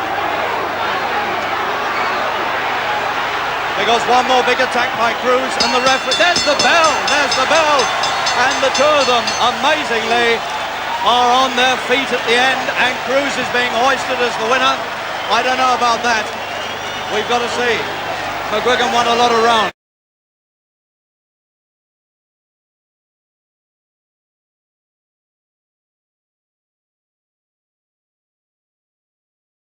Because one more big attack by Cruz, and the referee, there's the bell, and the two of them, amazingly, are on their feet at the end, and Cruz is being hoisted as the winner. I don't know about that. We've got to see. McGuigan won a lot of rounds.